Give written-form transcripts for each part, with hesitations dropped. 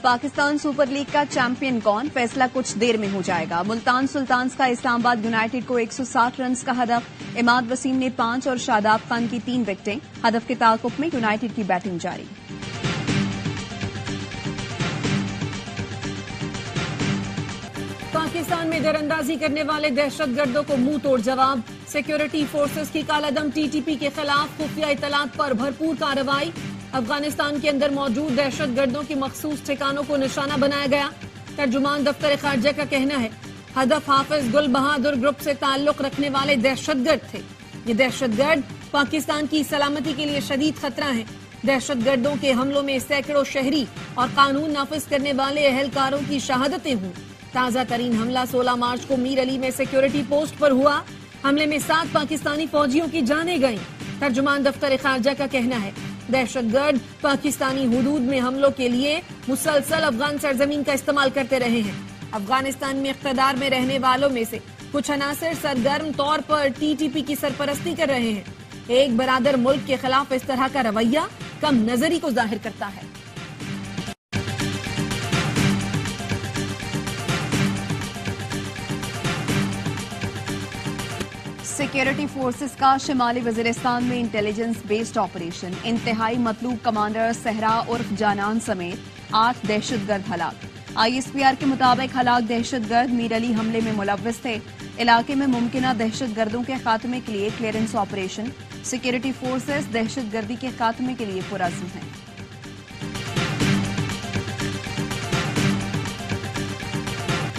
Pakistan super league کا champion کون؟ فیصلہ کچھ دیر میں ہو جائے گا۔ ملتان سلطانز کا اسلام آباد یونائیٹڈ کو 160 رنز کا ہدف، عماد وسیم نے 5 اور شاداب خان کی 3 وکٹیں۔ ہدف کے تعاقب میں یونائیٹڈ کی بیٹنگ جاری۔ پاکستان میں دراندازی کرنے والے دہشت گردوں کو منہ توڑ جواب، سیکیورٹی فورسز کی کالعدم ٹی ٹی پی کے خلاف خفیہ اطلاعات پر بھرپور کارروائی۔ افغانستان کے اندر موجود دہشت گردوں کی مخصوص ٹھکانوں کو نشانہ بنایا گیا۔ ترجمان دفتر خارجہ کا کہنا ہے ہدف حافظ گل بہادر گروپ سے تعلق رکھنے والے دہشت گرد تھے۔ یہ دہشت گرد پاکستان کی سلامتی کے لیے شدید خطرہ ہیں۔ دہشت گردوں کے حملوں میں سینکڑوں شہری اور قانون نافذ کرنے والے اہلکاروں کی شہادتیں ہوں۔ تازہ ترین حملہ 16 مارچ کو میر علی میں سیکیورٹی پوسٹ پر ہوا۔ حملے میں 7 پاکستانی فوجیوں کی جانیں گئیں۔ ترجمان دفتر خارجہ کا کہنا ہے دہشت گرد پاکستانی حدود میں حملوں کے لیے مسلسل افغان سرزمین کا استعمال کرتے رہے ہیں۔ افغانستان میں اقتدار میں رہنے والوں میں سے کچھ عناصر سرگرم طور پر ٹی ٹی پی کی سرپرستی کر رہے ہیں۔ ایک برادر ملک کے خلاف اس طرح کا رویہ کم نظری کو ظاہر کرتا ہے۔ سیکیورٹی فورسز کا شمالی وزیرستان میں انٹیلیجنس بیسڈ آپریشن، انتہائی مطلوب کمانڈر صحرا عرف جانان سمیت 8 دہشت گرد ہلاک۔ آئی ایس پی آر کے مطابق ہلاک دہشت گرد میر علی حملے میں ملوث تھے۔ علاقے میں ممکنہ دہشت گردوں کے خاتمے کے لیے کلیئرنس آپریشن، سیکیورٹی فورسز دہشت گردی کے خاتمے کے لیے پرعزم ہیں۔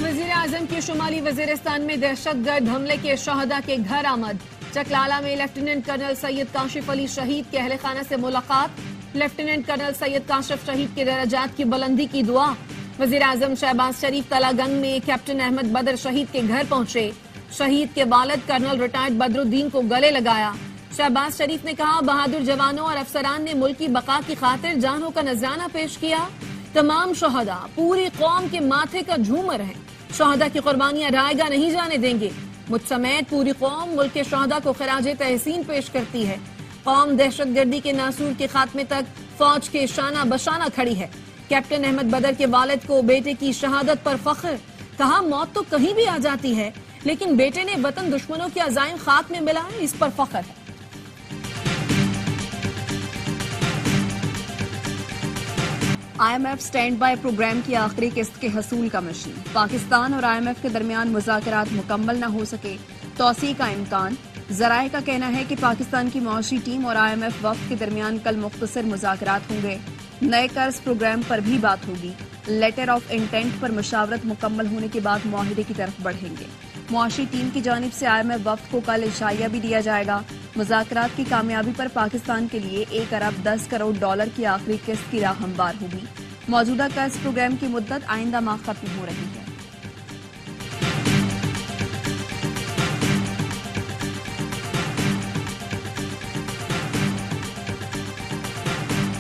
وزیر اعظم کی شمالی وزیرستان میں دہشت گرد حملے کے شہداء کے گھر آمد۔ چکلالہ میں لیفٹیننٹ کرنل سید کاشف علی شہید کے اہل خانہ سے ملاقات۔ لیفٹیننٹ کرنل سید کاشف شہید کے درجات کی بلندی کی دعا۔ وزیر اعظم شہباز شریف تلا گنگ میں کیپٹن احمد بدر شہید کے گھر پہنچے۔ شہید کے والد کرنل ریٹائرڈ بدر الدین کو گلے لگایا۔ شہباز شریف نے کہا بہادر جوانوں اور افسران نے ملک کی بقا کی خاطر جانوں کا نذرانہ پیش کیا۔ تمام شہداء پوری قوم کے ماتھے کا جھومر ہیں۔ شہداء کی قربانیاں رائیگاں نہیں جانے دیں گے۔ مجھ سمیت پوری قوم ملک کے شہداء کو خراج تحسین پیش کرتی ہے۔ قوم دہشت گردی کے ناسور کے خاتمے تک فوج کے شانہ بشانہ کھڑی ہے۔ کیپٹن احمد بدر کے والد کو بیٹے کی شہادت پر فخر، کہا موت تو کہیں بھی آ جاتی ہے لیکن بیٹے نے وطن دشمنوں کے عزائم خاک میں ملا ہے، اس پر فخر ہے۔ I M F standby programme کی آخری قسط کے حصول کا مشن۔ پاکستان اور آئی ایم ایف کے درمیان مذاکرات مکمل نہ ہو سکے، توسیع کا امکان۔ ذرائع کا کہنا ہے کہ پاکستان کی معاشی ٹیم اور آئی ایم ایف وفد کے درمیان کل مختصر مذاکرات ہوں گے۔ نئے قرض پروگرام پر بھی بات ہوگی۔ لیٹر آف انٹینٹ پر مشاورت مکمل ہونے کے بعد معاہدے کی طرف بڑھیں گے۔ معاشی ٹیم کی جانب سے آئی ایم ایف وفد کو کل عشائیہ بھی دیا جائے گا۔ مذاکرات کی کامیابی پر پاکستان کے لیے 1 ارب 10 کروڑ ڈالر کی آخری قسط کی راہ ہموار ہوگی۔ موجودہ قرض پروگرام کی مدت آئندہ ماہ ختم ہو رہی ہے۔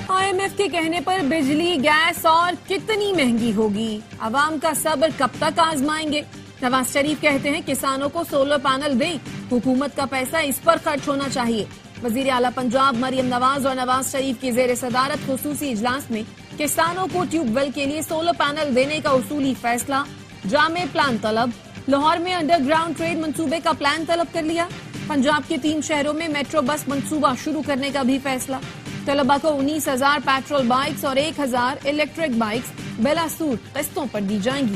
آئی ایم ایف کے کہنے پر بجلی گیس اور کتنی مہنگی ہوگی؟ عوام کا صبر کب تک آزمائیں گے؟ نواز شریف کہتے ہیں کسانوں کو سولر پینل دیں، حکومت کا پیسہ اس پر خرچ ہونا چاہیے۔ وزیر اعلیٰ پنجاب مریم نواز اور نواز شریف کی زیر صدارت خصوصی اجلاس میں کسانوں کو ٹیوب ویل کے لیے سولر پینل دینے کا اصولی فیصلہ۔ جامع پلان طلب۔ لاہور میں انڈر گراؤنڈ ٹرین منصوبے کا پلان طلب کر لیا۔ پنجاب کے 3 شہروں میں میٹرو بس منصوبہ شروع کرنے کا بھی فیصلہ۔ طلبہ کو 19,000 پیٹرول بائکس اور 1,000 الیکٹرک بائکس بلا سود قسطوں پر دی جائیں گی۔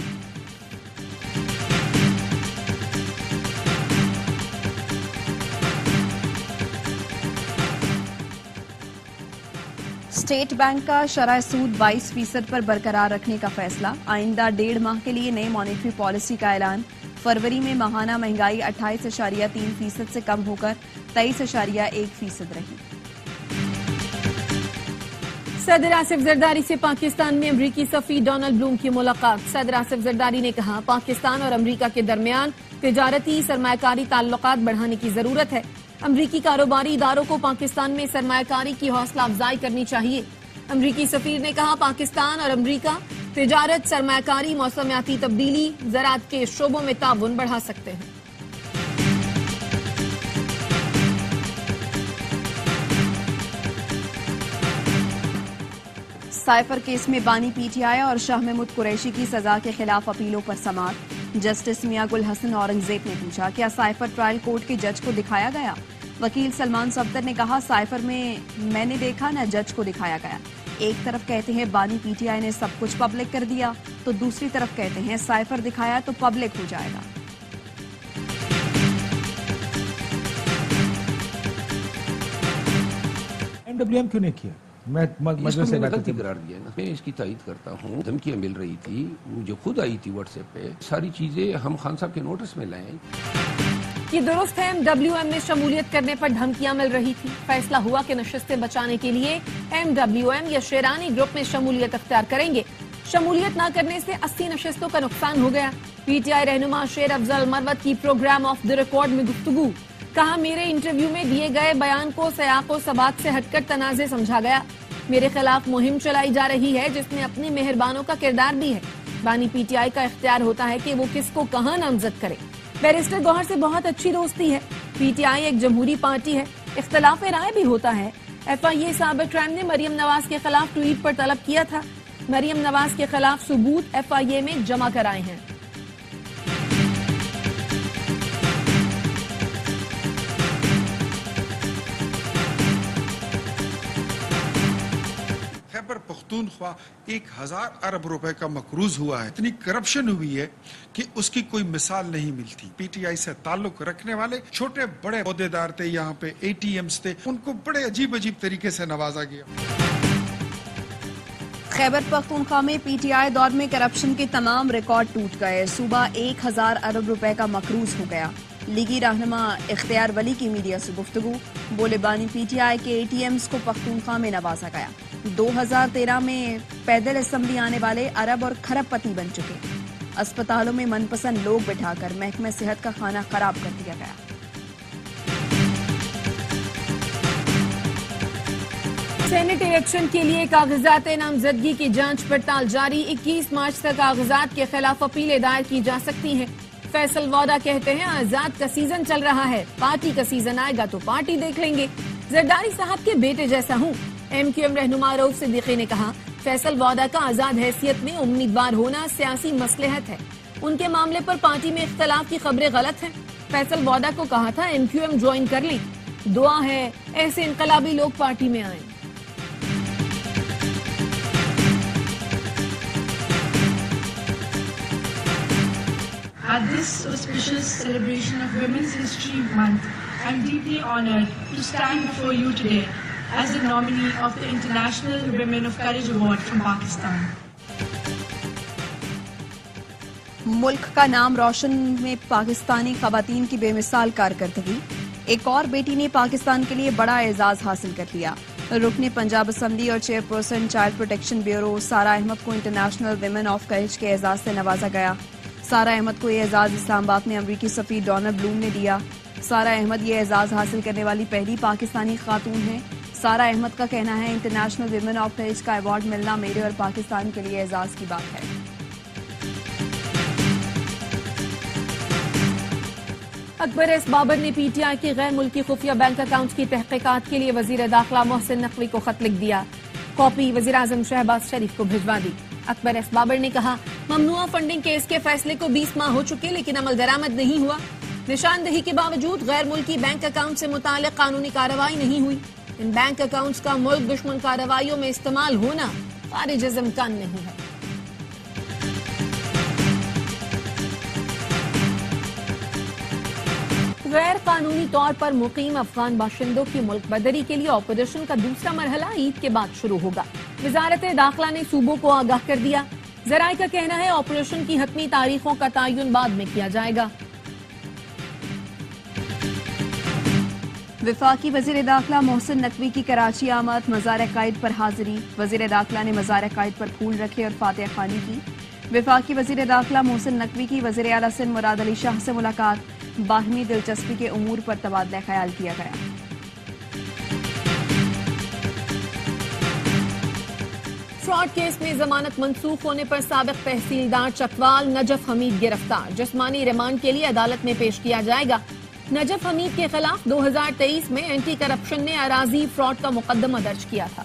اسٹیٹ بینک کا شرح سود 22% پر برقرار رکھنے کا فیصلہ۔ آئندہ 1.5 ماہ کے لیے نئی مانیٹری پالیسی کا اعلان۔ فروری میں ماہانہ مہنگائی 28.3% سے کم ہو کر 23.1% رہی۔ صدر آصف زرداری سے پاکستان میں امریکی سفیر ڈونلڈ بلوم کی ملاقات۔ صدر آصف زرداری نے کہا پاکستان اور امریکہ کے درمیان تجارتی سرمایہ کاری تعلقات بڑھانے کی ضرورت ہے۔ امریکی کاروباری اداروں کو پاکستان میں سرمایہ کاری کی حوصلہ افزائی کرنی چاہیے۔ امریکی سفیر نے کہا پاکستان اور امریکہ تجارت، سرمایہ کاری، موسمیاتی تبدیلی، زراعت کے شعبوں میں تعاون بڑھا سکتے ہیں۔ سائفر کیس میں بانی پی ٹی آئی اور شاہ محمود قریشی کی سزا کے خلاف اپیلوں پر سماعت۔ جسٹس میاں گل حسن اورنگزیب نے پوچھا کیا سائفر ٹرائل کورٹ کے جج کو دکھایا گیا؟ وکیل سلمان صفدر نے کہا سائفر میں نے دیکھا نہ جج کو دکھایا گیا۔ ایک طرف کہتے ہیں بانی پی ٹی آئی نے سب کچھ پبلک کر دیا تو دوسری طرف کہتے ہیں سائفر دکھایا تو پبلک ہو جائے گا۔ MWM کیوں نہیں کیا؟ میں اس کو غلطی قرار دیا نا، میں اس کی تائید کرتا ہوں۔ دھمکیاں مل رہی تھی جو خود آئی تھی واٹس ایپ پہ، ساری چیزیں ہم خان صاحب کے نوٹس میں لائیں۔ یہ درست ہے، MWM میں شمولیت کرنے پر دھمکیاں مل رہی تھی۔ فیصلہ ہوا کہ نشستیں بچانے کے لیے MWM یا شیرانی گروپ میں شمولیت اختیار کریں گے۔ شمولیت نہ کرنے سے 80 نشستوں کا نقصان ہو گیا۔ پی ٹی آئی رہنما شیر افضل مروت کی پروگرام آف دی ریکارڈ میں گفتگو، کہا میرے انٹرویو میں دیے گئے بیان کو سیاق و سباق سے ہٹ کر تنازع سمجھا گیا۔ میرے خلاف مہم چلائی جا رہی ہے جس میں اپنی مہربانوں کا کردار بھی ہے۔ بانی پی ٹی آئی کا اختیار ہوتا ہے کہ وہ کس کو کہاں نامزد کرے۔ بیرسٹر گوہر سے بہت اچھی دوستی ہے۔ پی ٹی آئی ایک جمہوری پارٹی ہے، اختلاف رائے بھی ہوتا ہے۔ FIA صابر کرائم نے مریم نواز کے خلاف ٹویٹ پر طلب کیا تھا۔ مریم نواز کے خلاف ثبوت FIA میں جمع کرائے ہیں۔ خیبر پختونخوا 1000 ارب روپے کا مقروض ہوا ہے۔ اتنی کرپشن ہوئی ہے کہ اس کی کوئی مثال نہیں ملتی۔ پی ٹی آئی سے تعلق رکھنے والے چھوٹے بڑے عہدیدار تھے، یہاں پہ ATMs تھے، ان کو بڑے عجیب طریقے سے نوازا گیا۔ خیبر پختونخوا میں پی ٹی آئی دور میں کرپشن کے تمام ریکارڈ ٹوٹ گئے۔ صوبہ 1000 ارب روپے کا مقروض ہو گیا۔ لیگی رہنما اختیار ولی کی میڈیا سے گفتگو، بولے بانی پی ٹی آئی کے ATMs کو پختونخوا میں نوازا گیا۔ 2013 میں پیدل اسمبلی آنے والے ارب اور کھرب پتی بن چکے۔ اسپتالوں میں من پسند لوگ بٹھا کر محکمہ صحت کا کھانا خراب کر دیا گیا۔ سینٹ الیکشن کے لیے کاغذات نامزدگی کی جانچ پڑتال جاری۔ 21 مارچ تک کاغذات کے خلاف اپیلیں دائر کی جا سکتی ہیں۔ فیصل وودا کہتے ہیں آزاد کا سیزن چل رہا ہے، پارٹی کا سیزن آئے گا تو پارٹی دیکھ لیں گے۔ زرداری صاحب کے بیٹے جیسا ہوں۔ MQM رہنما رؤف صدیقی نے کہا فیصل وودا کا آزاد حیثیت میں امیدوار ہونا سیاسی مصلحت ہے۔ ان کے معاملے پر پارٹی میں اختلاف کی خبریں غلط ہیں۔ فیصل وودا کو کہا تھا MQM جوائن کر لیں، دعا ہے ایسے انقلابی لوگ پارٹی میں آئیں۔ At this auspicious celebration of Women's History Month, I am deeply honored to stand before you today as the nominee of the International Women of Courage Award from Pakistan. ملک کا نام روشن میں پاکستانی خواتین کی بے مثال کارکردگی، ایک اور بیٹی نے پاکستان کے لیے بڑا اعزاز حاصل کر لیا۔ رکن پنجاب اسمبلی اور chairperson child protection bureau Sara Ahmed کو انٹرنیشنل ویمن آف کریج کے اعزاز سے نوازا گیا۔ سارہ احمد کو یہ اعزاز اسلام آباد میں امریکی سفیر ڈونلڈ بلوم نے دیا۔ سارہ احمد یہ اعزاز حاصل کرنے والی پہلی پاکستانی خاتون ہیں۔ سارہ احمد کا کہنا ہے انٹرنیشنل ویمن آف کریج کا ایوارڈ ملنا میرے اور پاکستان کے لیے اعزاز کی بات ہے۔ اکبر ایس بابر نے پی ٹی آئی کے غیر ملکی خفیہ بینک اکاؤنٹ کی تحقیقات کے لیے وزیر داخلہ محسن نقوی کو خط لکھ دیا۔ کاپی وزیراعظم شہباز شریف کو بھجوا دی۔ اکبر ایس بابر نے کہا ممنوعہ فنڈنگ کیس کے فیصلے کو 20 ماہ ہو چکے لیکن عمل درآمد نہیں ہوا۔ نشاندہی کے باوجود غیر ملکی بینک اکاؤنٹ سے متعلق قانونی کارروائی نہیں ہوئی۔ ان بینک اکاؤنٹس کا ملک دشمن کارروائیوں میں استعمال ہونا خارج از امکان نہیں ہے۔ غیر قانونی طور پر مقیم افغان باشندوں کی ملک بدری کے لیے آپریشن کا دوسرا مرحلہ عید کے بعد شروع ہوگا۔ وزارت داخلہ نے صوبوں کو آگاہ کر دیا۔ ذرائع کا کہنا ہے آپریشن کی حتمی تاریخوں کا تعین بعد میں کیا جائے گا۔ وفاقی وزیر داخلہ محسن نقوی کی کراچی آمد، مزار قائد پر حاضری۔ وزیر داخلہ نے مزار قائد پر پھول رکھے اور فاتحہ خوانی کی۔ وفاقی وزیر داخلہ محسن نقوی کی وزیر اعلیٰ سندھ مراد علی شاہ سے ملاقات، باہمی دلچسپی کے امور پر تبادلہ خیال کیا گیا۔ فراڈ کیس میں ضمانت منسوخ ہونے پر سابق تحصیلدار چکوال نجف حمید گرفتار، جسمانی ریمانڈ کے لیے عدالت میں پیش کیا جائے گا۔ نجف حمید کے خلاف 2023 میں اینٹی کرپشن نے اراضی فراڈ کا مقدمہ درج کیا تھا۔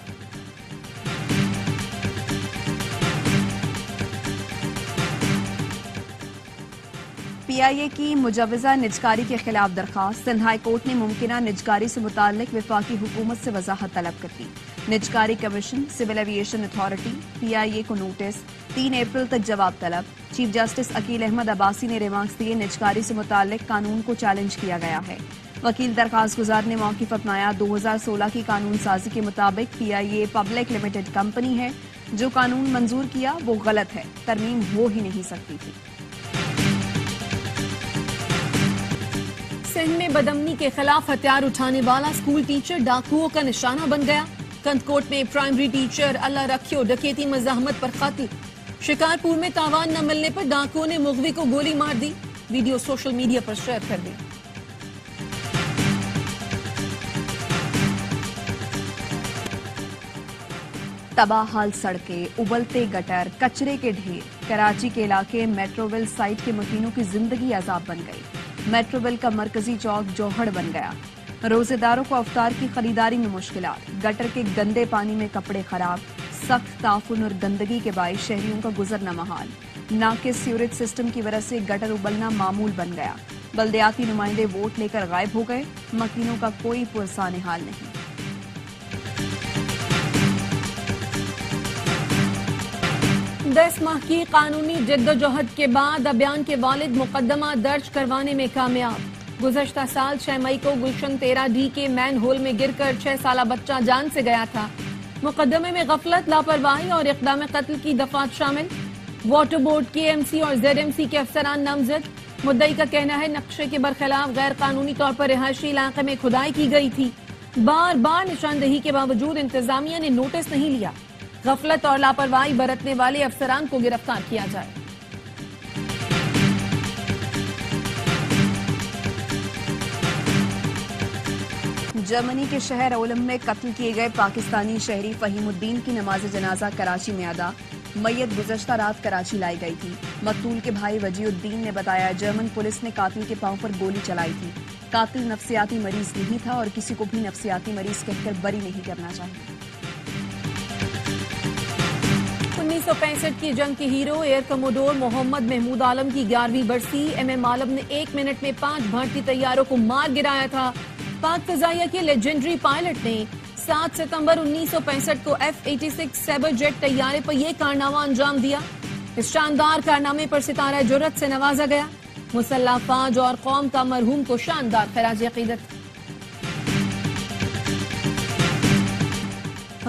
PIA کی مجوزہ نجکاری کے خلاف درخواست، سندھ ہائی کورٹ نے ممکنہ نجکاری سے متعلق وفاقی حکومت سے وضاحت طلب کر دی۔ نجکاری commission, civil aviation authority, PIA کو نوٹس، 3 اپریل تک جواب طلب۔ چیف جسٹس عقیل احمد عباسی نے ریمارکس دیے، نجکاری سے متعلق قانون کو چیلنج کیا گیا ہے۔ وکیل درخواست گزار نے موقف اپنایا، 2016 کی قانون سازی کے مطابق PIA پبلک لمیٹڈ کمپنی ہے، جو قانون منظور کیا وہ غلط ہے، ترمیم ہو ہی نہیں سکتی تھی۔ سندھ میں بدامنی کے خلاف ہتھیار اٹھانے والا اسکول ٹیچر ڈاکوؤں کا نشانہ بن گیا۔ کنتکوٹ میں پرائمری ٹیچر اللہ رکھیو ڈکیتی مزاحمت پر قتل۔ شکارپور میں تاوان نہ ملنے پر ڈاکوؤں نے مغوی کو گولی مار دی، ویڈیو سوشل میڈیا پر شیئر کر دی۔ تباہ حال سڑکیں، ابلتے گٹر، کچرے کے ڈھیر، کراچی کے علاقے میٹروویل سائٹ کے مکینوں کی زندگی عذاب بن گئی۔ میٹروویل کا مرکزی چوک جوہڑ بن گیا۔ روزے داروں کو افطار کی خریداری میں مشکلات، گٹر کے گندے پانی میں کپڑے خراب، سخت تعفن اور گندگی کے باعث شہریوں کا گزرنا محال۔ ناقص سیوریج سسٹم کی وجہ سے گٹر ابلنا معمول بن گیا۔ بلدیاتی نمائندے ووٹ لے کر غائب ہو گئے، مکینوں کا کوئی پرسان حال نہیں۔ 10 ماہ کی قانونی جدوجہد کے بعد ابیان کے والد مقدمہ درج کروانے میں کامیاب۔ گزشتہ سال 6 مئی کو گلشن 13D کے مین ہول میں گر کر 6 سالہ بچہ جان سے گیا تھا۔ مقدمے میں غفلت، لاپرواہی اور اقدام قتل کی دفعات شامل۔ واٹر بورڈ KMC اور ZMC کے افسران نامزد۔ مدعی کا کہنا ہے نقشے کے برخلاف غیر قانونی طور پر رہائشی علاقے میں کھدائی کی گئی تھی۔ بار بار نشاندہی کے باوجود انتظامیہ نے نوٹس نہیں لیا۔ غفلت اور لاپرواہی برتنے والے افسران کو گرفتار کیا جائے۔ جرمنی کے شہر اولم میں قتل کیے گئے پاکستانی شہری فہیم الدین کی نماز جنازہ کراچی میں ادا۔ میت گزشتہ رات کراچی لائی گئی تھی۔ مقتول کے بھائی وجیہ الدین نے بتایا، جرمن پولیس نے قاتل کے پاؤں پر گولی چلائی تھی۔ قاتل نفسیاتی مریض نہیں تھا اور کسی کو بھی نفسیاتی مریض کہہ کر بری نہیں کرنا چاہیے۔ 1965 کی جنگ کے ہیرو ایئر کموڈور محمد محمود عالم کی 11ویں برسی۔ MM عالم نے 1 منٹ میں 5 بھارتی طیاروں کو مار گرایا تھا۔ پاک فضائیہ کے لیجنڈری پائلٹ نے 7 ستمبر 1965 کو F-86 سیبر جیٹ طیارے پر یہ کارنامہ انجام دیا۔ اس شاندار کارنامے پر ستارہ جرأت سے نوازا گیا۔ مسلح فوج اور قوم کا مرحوم کو شاندار خراج عقیدت۔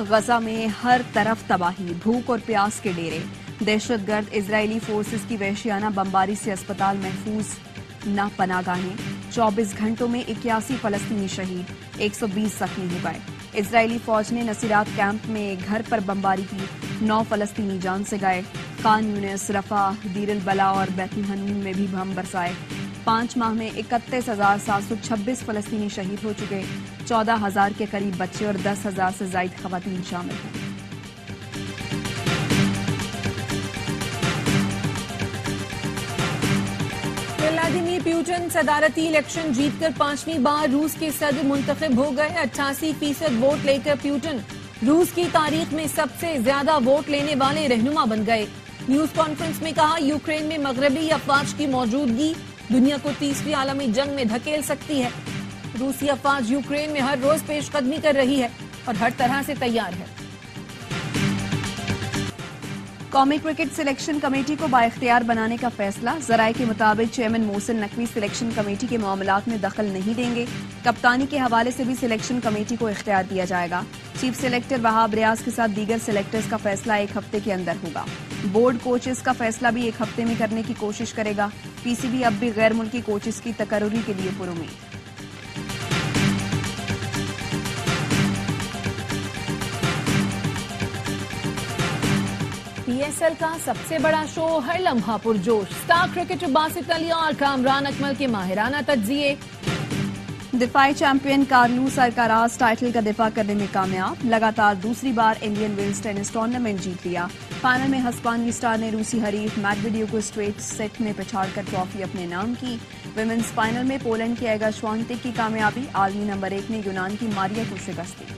غزہ میں ہر طرف تباہی، بھوک اور پیاس کے ڈیرے۔ دہشت گرد اسرائیلی فورسز کی وحشیانہ بمباری سے اسپتال محفوظ نہ پناہ گاہیں۔ 24 گھنٹوں میں 81 فلسطینی شہید، 120 زخمی ہو گئے۔ اسرائیلی فوج نے نصیرات کیمپ میں گھر پر بمباری کی، 9 فلسطینی جان سے گئے۔ خان یونس، رفح، دیر البلا اور بیت الحنون میں بھی بم برسائے۔ 5 ماہ میں 31,726 فلسطینی شہید ہو چکے، 14,000 کے قریب بچے اور 10,000 سے زائد خواتین شامل ہیں۔ ولادیمیر پیوٹن صدارتی الیکشن جیت کر 5ویں بار روس کے صدر منتخب ہو گئے۔ 88% ووٹ لے کر پیوٹن روس کی تاریخ میں سب سے زیادہ ووٹ لینے والے رہنما بن گئے۔ نیوز کانفرنس میں کہا، یوکرین میں مغربی افواج کی موجودگی دنیا کو تیسری عالمی جنگ میں دھکیل سکتی ہے۔ روسی افواج یوکرین میں ہر روز پیش قدمی کر رہی ہے اور ہر طرح سے تیار ہے۔ قومی کرکٹ سلیکشن کمیٹی کو بااختیار بنانے کا فیصلہ۔ ذرائع کے مطابق chairman Mohsin Naqvi selection committee کے معاملات میں دخل نہیں دیں گے۔ کپتانی کے حوالے سے بھی سلیکشن کمیٹی کو اختیار دیا جائے گا۔ چیف سلیکٹر وہاب ریاض کے ساتھ دیگر سلیکٹرز کا فیصلہ 1 ہفتے کے اندر ہوگا۔ بورڈ کوچز کا فیصلہ بھی 1 ہفتے میں کرنے کی کوشش کرے گا۔ PCB اب بھی غیر ملکی کوچز کی تقرری کے لیے پرامید۔ PSL کا سب سے بڑا شو، ہر لمحہ پرجوش۔ اسٹار کرکٹر باسط علی اور کامران اکمل کے ماہرانہ تجزیے۔ دفاعی چیمپئن کارلوس الکاراز ٹائٹل کا دفاع کرنے میں کامیاب، لگاتار دوسری بار انڈین ویلز ٹینس ٹورنامنٹ جیت لیا۔ فائنل میں ہسپانوی سٹار نے روسی حریف میڈویڈیو کو اسٹریٹ سیٹ میں پچھاڑ کر ٹرافی اپنے نام کی۔ ویمنز فائنل میں پولینڈ کی ایگا شوانٹیک کی کامیابی، عالمی نمبر 1 نے یونان کی ماریا کو شکست دی۔